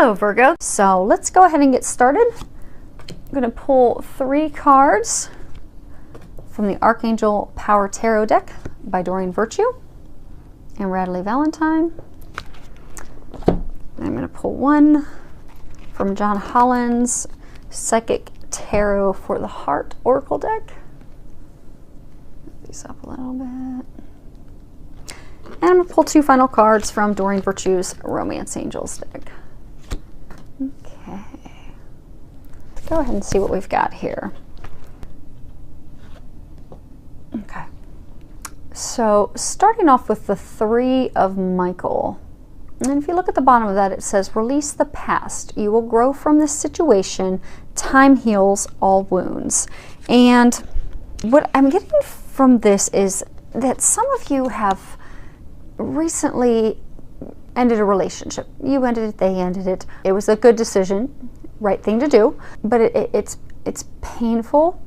Hello Virgo. So let's go ahead and get started. I'm going to pull 3 cards from the Archangel Power Tarot deck by Doreen Virtue and Radley Valentine. I'm going to pull 1 from John Holland's Psychic Tarot for the Heart Oracle deck. Move these up a little bit. And I'm going to pull 2 final cards from Doreen Virtue's Romance Angels deck. Okay. Let's go ahead and see what we've got here. Okay. So starting off with the 3 of Michael. And if you look at the bottom of that, it says, release the past. You will grow from this situation. Time heals all wounds. And what I'm getting from this is that some of you have recently ended a relationship. You ended it, they ended it. It was a good decision, right thing to do, but it's painful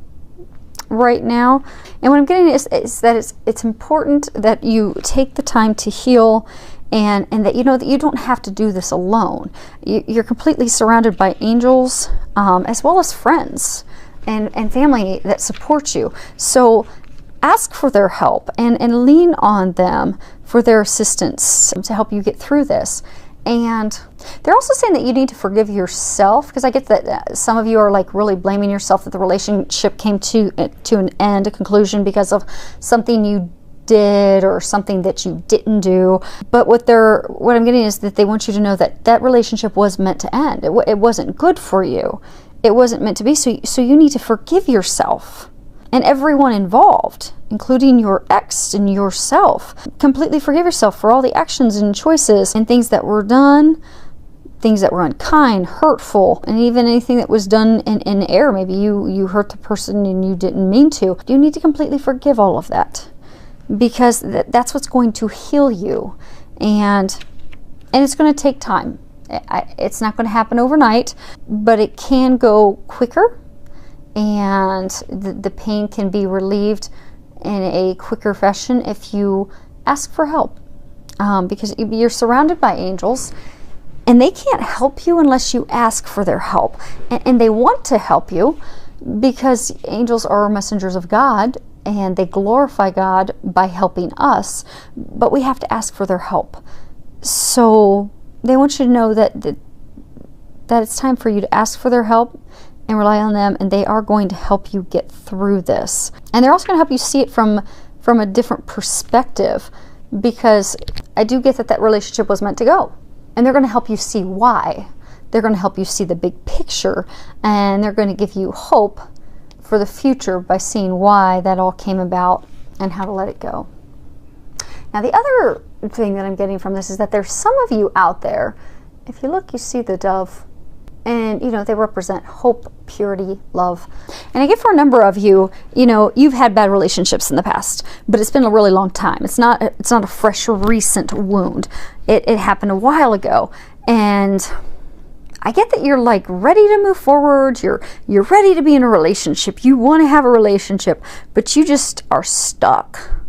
right now. And what I'm getting is that it's important that you take the time to heal, and that you know that you don't have to do this alone. You're completely surrounded by angels, as well as friends and family that support you. So ask for their help and lean on them for their assistance to help you get through this. And they're also saying that you need to forgive yourself, because I get that some of you are like really blaming yourself that the relationship came to an end, a conclusion, because of something you did or something that you didn't do. But what I'm getting is that they want you to know that that relationship was meant to end. It wasn't good for you. It wasn't meant to be. So you need to forgive yourself and everyone involved, including your ex and yourself. Completely forgive yourself for all the actions and choices and things that were done, things that were unkind, hurtful, and even anything that was done in error. Maybe you hurt the person and you didn't mean to. You need to completely forgive all of that, because that's what's going to heal you. And it's going to take time. It's not going to happen overnight, but it can go quicker, and the pain can be relieved in a quicker fashion if you ask for help, because you're surrounded by angels and they can't help you unless you ask for their help, and they want to help you because angels are messengers of God and they glorify God by helping us, but we have to ask for their help. So they want you to know that it's time for you to ask for their help and rely on them, and they are going to help you get through this. And they're also going to help you see it from a different perspective, because I do get that relationship was meant to go, and they're going to help you see why. They're going to help you see the big picture, and they're going to give you hope for the future by seeing why that all came about and how to let it go. Now, the other thing that I'm getting from this is that there's some of you out there, if you look, you see the dove, and they represent hope, purity, love. And I get for a number of you, you've had bad relationships in the past, but it's been a really long time. It's not a fresh, recent wound. It happened a while ago, and I get that you're like ready to move forward. You're ready to be in a relationship. You want to have a relationship, but you just are stuck,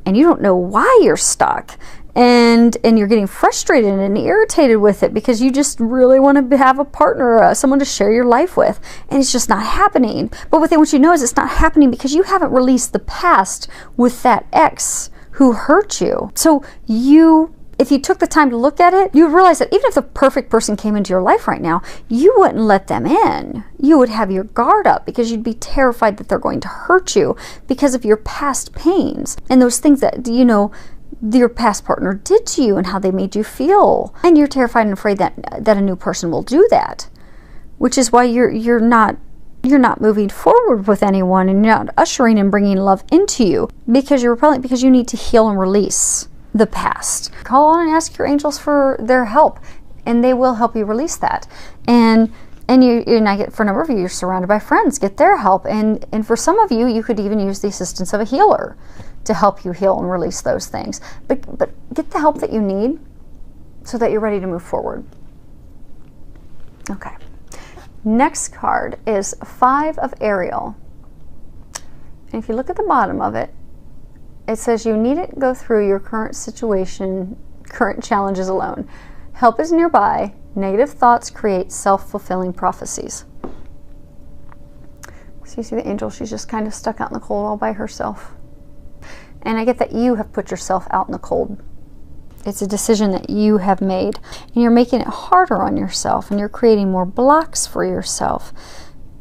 and you don't know why you're stuck. And you're getting frustrated and irritated with it because you just really want to have a partner, someone to share your life with, and it's just not happening. But what they want you to know is it's not happening because you haven't released the past with that ex who hurt you. So if you took the time to look at it, you would realize that even if the perfect person came into your life right now, you wouldn't let them in. You would have your guard up because you'd be terrified that they're going to hurt you because of your past pains and those things that, your past partner did to you and how they made you feel. And you're terrified and afraid that a new person will do that, which is why you're not moving forward with anyone, and you're not ushering and bringing love into you, because you're repelling, because you need to heal and release the past. Call on and ask your angels for their help, and they will help you release that. And I get, for a number of you, you're surrounded by friends. Get their help, and for some of you, you could even use the assistance of a healer to help you heal and release those things. But get the help that you need so that you're ready to move forward. Okay. Next card is 5 of Ariel. And if you look at the bottom of it, it says you needn't go through your current situation, current challenges alone. Help is nearby, Negative thoughts create self-fulfilling prophecies. So you see the angel, she's just kind of stuck out in the cold all by herself. And I get that you have put yourself out in the cold. It's a decision that you have made. And you're making it harder on yourself, and you're creating more blocks for yourself.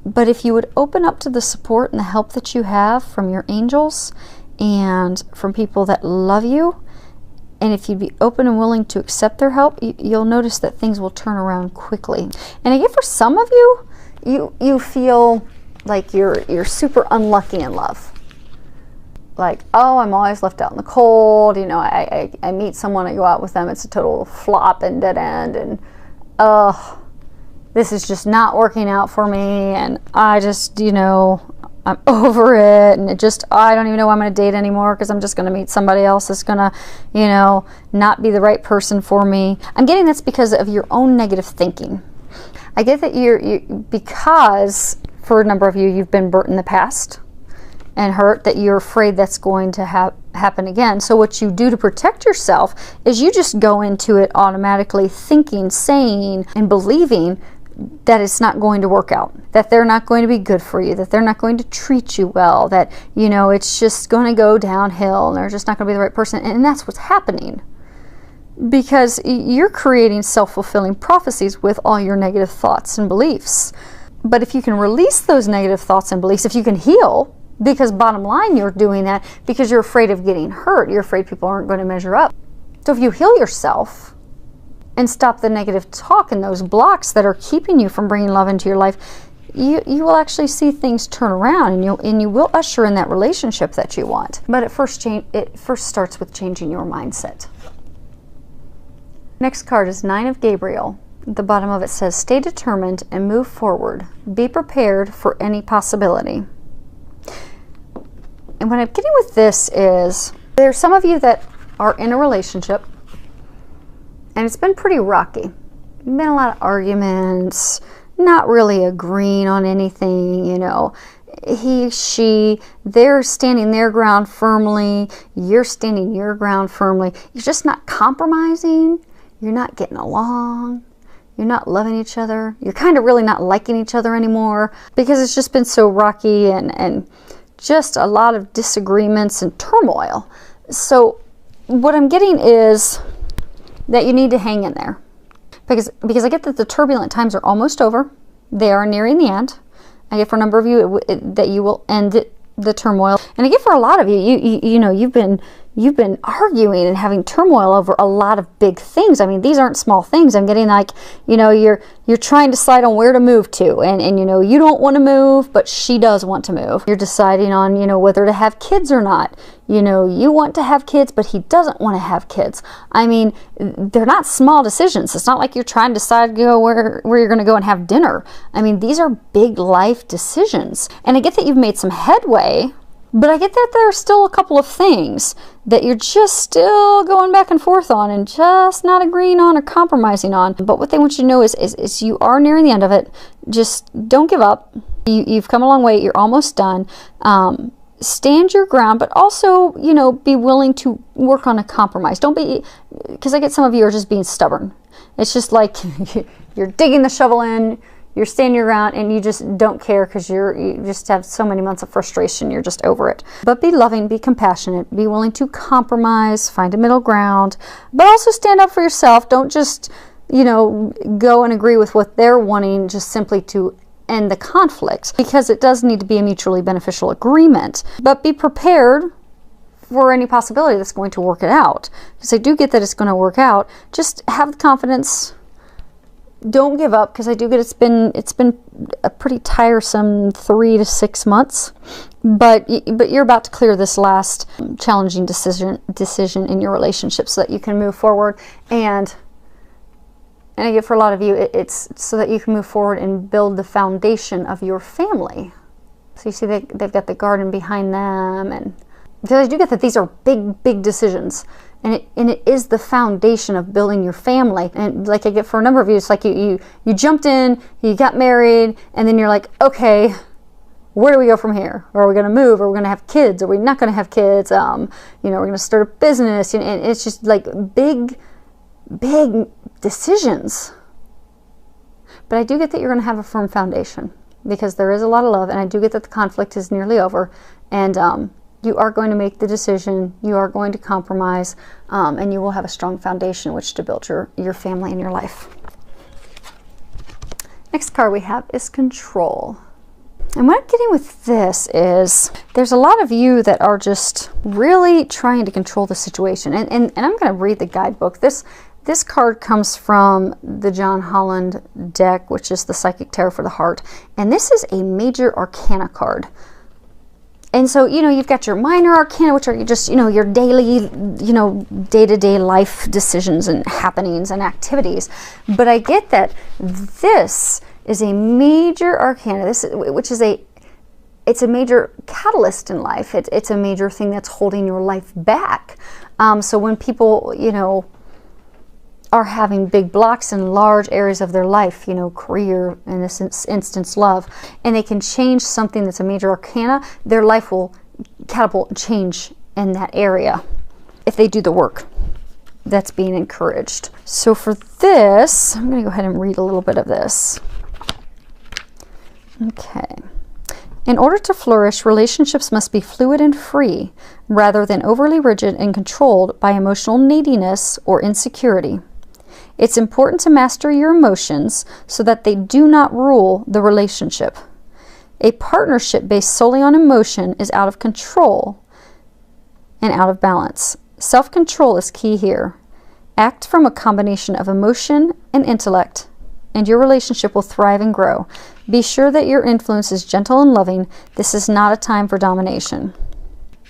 But if you would open up to the support and the help that you have from your angels and from people that love you, and if you'd be open and willing to accept their help, you'll notice that things will turn around quickly. And again, for some of you, you feel like you're super unlucky in love. Like, oh, I'm always left out in the cold. You know, I meet someone, I go out with them, it's a total flop and dead end, and this is just not working out for me, and I just, you know, I'm over it, and I don't even know why I'm going to date anymore, because I'm just going to meet somebody else that's going to, you know, not be the right person for me. I'm getting that's because of your own negative thinking. I get that because for a number of you, you've been burnt in the past and hurt, that you're afraid that's going to happen again. So what you do to protect yourself is you just go into it automatically thinking, saying, and believing that it's not going to work out, that they're not going to be good for you, that they're not going to treat you well, that, you know, it's just going to go downhill and they're just not going to be the right person. And that's what's happening, because you're creating self-fulfilling prophecies with all your negative thoughts and beliefs. But if you can release those negative thoughts and beliefs, if you can heal, because bottom line, you're doing that because you're afraid of getting hurt, you're afraid people aren't going to measure up. So if you heal yourself and stop the negative talk and those blocks that are keeping you from bringing love into your life, you will actually see things turn around, and you will usher in that relationship that you want. But it first starts with changing your mindset. Next card is Nine of Gabriel. At the bottom of it says, stay determined and move forward. Be prepared for any possibility. And what I'm getting with this is, there's some of you that are in a relationship and it's been pretty rocky. Been a lot of arguments, not really agreeing on anything, you know. He, she, they're standing their ground firmly. You're standing your ground firmly. You're just not compromising. You're not getting along. You're not loving each other. You're kind of really not liking each other anymore, because it's just been so rocky and just a lot of disagreements and turmoil. So what I'm getting is that you need to hang in there, because I get that the turbulent times are almost over. They are nearing the end. I get for a number of you that you will end the turmoil, and I get for a lot of you, you know, you've been arguing and having turmoil over a lot of big things. I mean, these aren't small things. I'm getting like, you know, you're trying to decide on where to move to, and you know, you don't want to move, but she does want to move. You're deciding on, you know, whether to have kids or not. You know, you want to have kids, but he doesn't want to have kids. I mean, they're not small decisions. It's not like you're trying to decide, you know, where you're going to go and have dinner. I mean, these are big life decisions. And I get that you've made some headway, but I get that there are still a couple of things that you're just still going back and forth on and just not agreeing on or compromising on. But what they want you to know is you are nearing the end of it. Just don't give up. You've come a long way. You're almost done. Stand your ground, but also, you know, be willing to work on a compromise. Don't be, because I get some of you are just being stubborn. It's just like you're digging the shovel in, you're standing your ground, and you just don't care because you just have so many months of frustration. You're just over it. But be loving, be compassionate, be willing to compromise, find a middle ground, but also stand up for yourself. Don't just, you know, go and agree with what they're wanting just simply to end the conflict, because it does need to be a mutually beneficial agreement. But be prepared for any possibility that's going to work it out, because I do get that it's going to work out. Just have the confidence. Don't give up, because I do get it's been a pretty tiresome 3 to 6 months, but you're about to clear this last challenging decision in your relationship so that you can move forward. And I get for a lot of you, it's so that you can move forward and build the foundation of your family. So you see they've got the garden behind them, and because I do get that these are big decisions, and it is the foundation of building your family. And like I get for a number of you, it's like you jumped in, you got married, and then you're like, okay, where do we go from here? Are we going to move? Are we going to have kids? Are we not going to have kids? You know, we're going to start a business, and it's just like big decisions. But I do get that you're going to have a firm foundation because there is a lot of love, and I do get that the conflict is nearly over, and you are going to make the decision, you are going to compromise, and you will have a strong foundation which to build your family and your life. Next card we have is Control. And what I'm getting with this is there's a lot of you that are just really trying to control the situation. And I'm going to read the guidebook. This card comes from the John Holland deck, which is the Psychic Tarot for the Heart. And this is a major arcana card. And so, you know, you've got your minor arcana, which are just, you know, your daily, you know, day-to-day life decisions and happenings and activities. But I get that this is a major arcana, which is it's a major catalyst in life. It's a major thing that's holding your life back. So when people, you know, are having big blocks in large areas of their life, you know, career, in this instance, love, and they can change something that's a major arcana, their life will catapult and change in that area if they do the work that's being encouraged. So for this, I'm going to go ahead and read a little bit of this. Okay. In order to flourish, relationships must be fluid and free, rather than overly rigid and controlled by emotional neediness or insecurity. It's important to master your emotions so that they do not rule the relationship. A partnership based solely on emotion is out of control and out of balance. Self-control is key here. Act from a combination of emotion and intellect, and your relationship will thrive and grow. Be sure that your influence is gentle and loving. This is not a time for domination.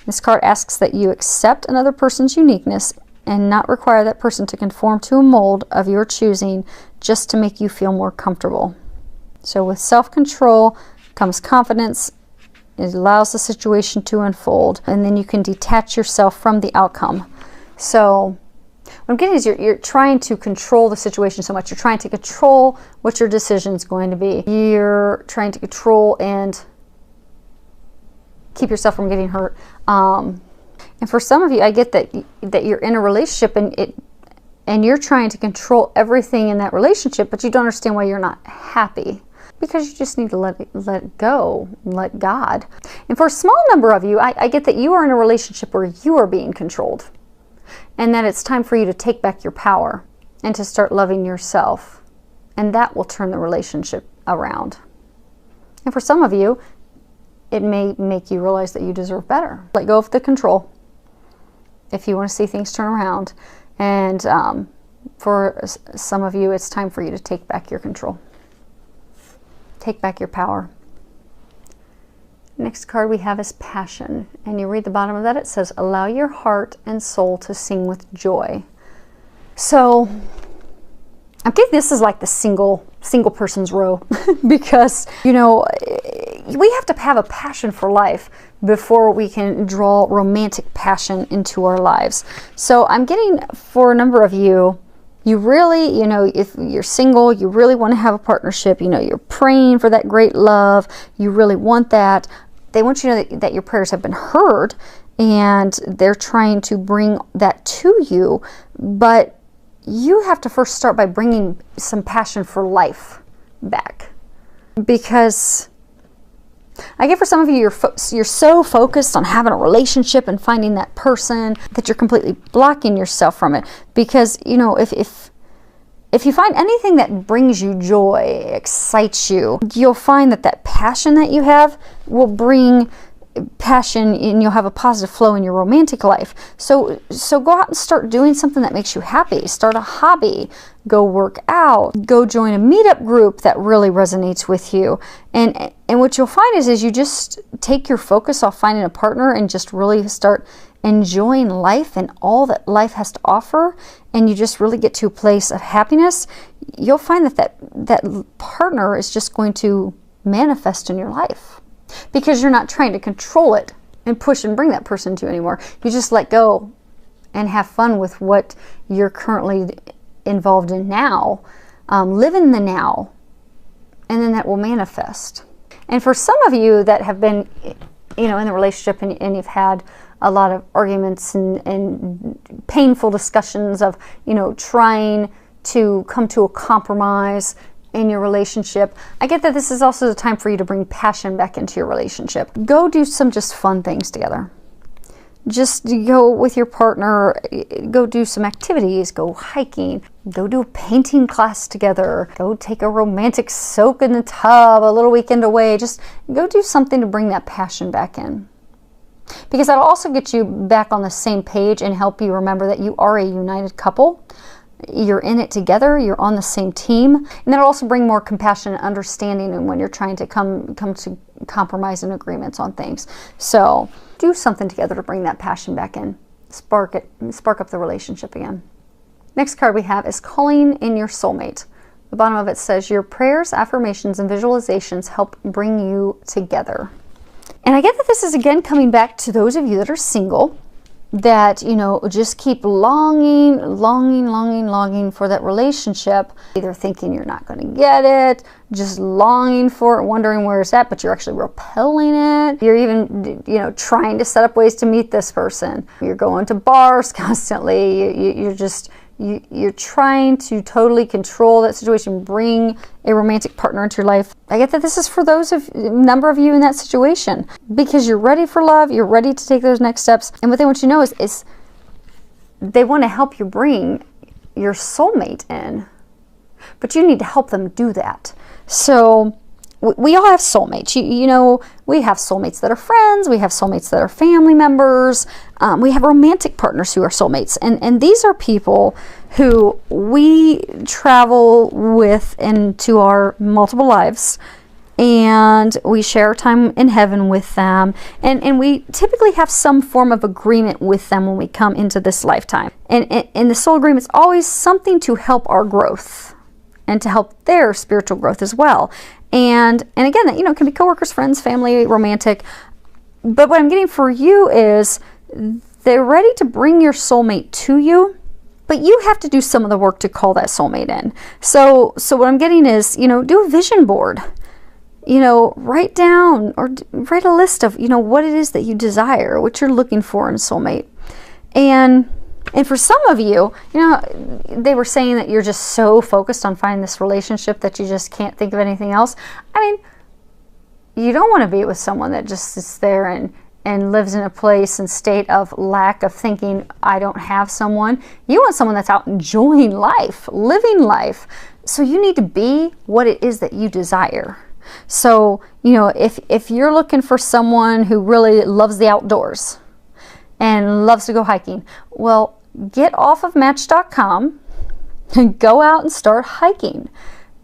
This card asks that you accept another person's uniqueness and not require that person to conform to a mold of your choosing just to make you feel more comfortable. So with self-control comes confidence. It allows the situation to unfold, and then you can detach yourself from the outcome. So what I'm getting is you're trying to control the situation so much. You're trying to control what your decision is going to be. You're trying to control and keep yourself from getting hurt. And for some of you, I get that you're in a relationship and you're trying to control everything in that relationship, but you don't understand why you're not happy. Because you just need to let it go, let God. And for a small number of you, I get that you are in a relationship where you are being controlled. And that it's time for you to take back your power and to start loving yourself. And that will turn the relationship around. And for some of you, it may make you realize that you deserve better. Let go of the control if you want to see things turn around. And for some of you, it's time for you to take back your control. Take back your power. Next card we have is Passion. And you read the bottom of that, it says, allow your heart and soul to sing with joy. So I think this is like the single person's row because, you know, we have to have a passion for life before we can draw romantic passion into our lives. So I'm getting, for a number of you, you really, you know, if you're single, you really want to have a partnership, you know, you're praying for that great love, you really want that. They want you to know that your prayers have been heard and they're trying to bring that to you, but you have to first start by bringing some passion for life back. Because I get for some of you, you're so focused on having a relationship and finding that person that you're completely blocking yourself from it. Because, you know, if you find anything that brings you joy, excites you, you'll find that passion that you have will bring passion and you'll have a positive flow in your romantic life. So go out and start doing something that makes you happy. Start a hobby. Go work out. Go join a meetup group that really resonates with you. And what you'll find is you just take your focus off finding a partner and just really start enjoying life and all that life has to offer, and you just really get to a place of happiness. You'll find that partner is just going to manifest in your life. Because you're not trying to control it and push and bring that person to you anymore. You just let go and have fun with what you're currently involved in now. Live in the now, and then that will manifest. And for some of you that have been, you know, in the relationship and you've had a lot of arguments and painful discussions of, you know, trying to come to a compromise, in your relationship. I get that this is also the time for you to bring passion back into your relationship. Go do some just fun things together. Just go with your partner, go do some activities, go hiking, go do a painting class together, go take a romantic soak in the tub, a little weekend away. Just go do something to bring that passion back in. Because that'll also get you back on the same page and help you remember that you are a united couple. You're in it together, you're on the same team, and that'll also bring more compassion and understanding and when you're trying to come to compromise and agreements on things. So do something together to bring that passion back in. Spark up the relationship again. Next card we have is calling in your soulmate. The bottom of it says your prayers, affirmations, and visualizations help bring you together. And I get that this is again coming back to those of you that are single, that, you know, just keep longing for that relationship, either thinking you're not going to get it, just longing for it, wondering where it's at, but you're actually repelling it. You're even, you know, trying to set up ways to meet this person. You're going to bars constantly. You're trying to totally control that situation, bring a romantic partner into your life. I get that this is for number of you in that situation, because you're ready for love, you're ready to take those next steps. And what they want you to know is they want to help you bring your soulmate in, but you need to help them do that. So we all have soulmates. You know, we have soulmates that are friends. We have soulmates that are family members. We have romantic partners who are soulmates. And these are people who we travel with into our multiple lives. And we share time in heaven with them. And we typically have some form of agreement with them when we come into this lifetime. And the soul agreement is always something to help our growth and to help their spiritual growth as well. And again, that, you know, can be coworkers, friends, family, romantic. But what I'm getting for you is they're ready to bring your soulmate to you, but you have to do some of the work to call that soulmate in. So what I'm getting is, you know, do a vision board. You know, write down or write a list of, you know, what it is that you desire, what you're looking for in a soulmate. And for some of you, you know, they were saying that you're just so focused on finding this relationship that you just can't think of anything else. I mean, you don't want to be with someone that just sits there and lives in a place and state of lack of thinking, I don't have someone. You want someone that's out enjoying life, living life. So you need to be what it is that you desire. So, you know, if you're looking for someone who really loves the outdoors and loves to go hiking, well, get off of Match.com and go out and start hiking.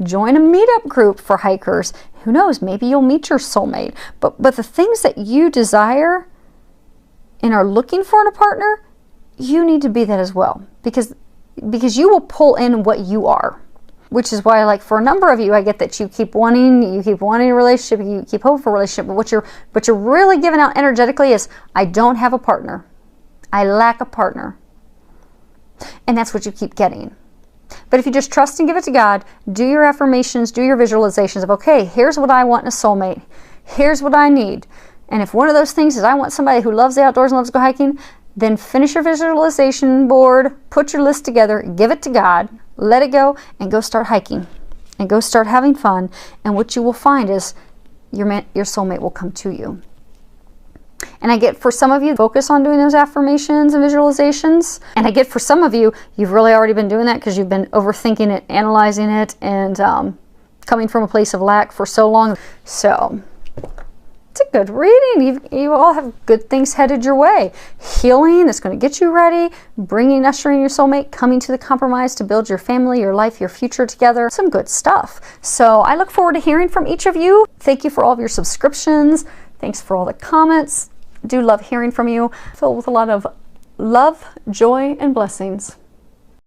Join a meetup group for hikers. Who knows, maybe you'll meet your soulmate. But the things that you desire and are looking for in a partner, you need to be that as well. Because you will pull in what you are. Which is why, like, for a number of you, I get that you keep wanting a relationship, you keep hoping for a relationship, but what you're really giving out energetically is, I don't have a partner. I lack a partner. And that's what you keep getting. But if you just trust and give it to God, do your affirmations, do your visualizations of, okay, here's what I want in a soulmate. Here's what I need. And if one of those things is I want somebody who loves the outdoors and loves to go hiking, then finish your visualization board, put your list together, give it to God, let it go, and go start hiking. And go start having fun. And what you will find is your soulmate will come to you. And I get for some of you, focus on doing those affirmations and visualizations. And I get for some of you, you've really already been doing that because you've been overthinking it, analyzing it, and coming from a place of lack for so long. So it's a good reading. You all have good things headed your way. Healing that's going to get you ready, ushering your soulmate, coming to the compromise to build your family, your life, your future together. Some good stuff. So I look forward to hearing from each of you. Thank you for all of your subscriptions. Thanks for all the comments. I do love hearing from you. Filled with a lot of love, joy, and blessings.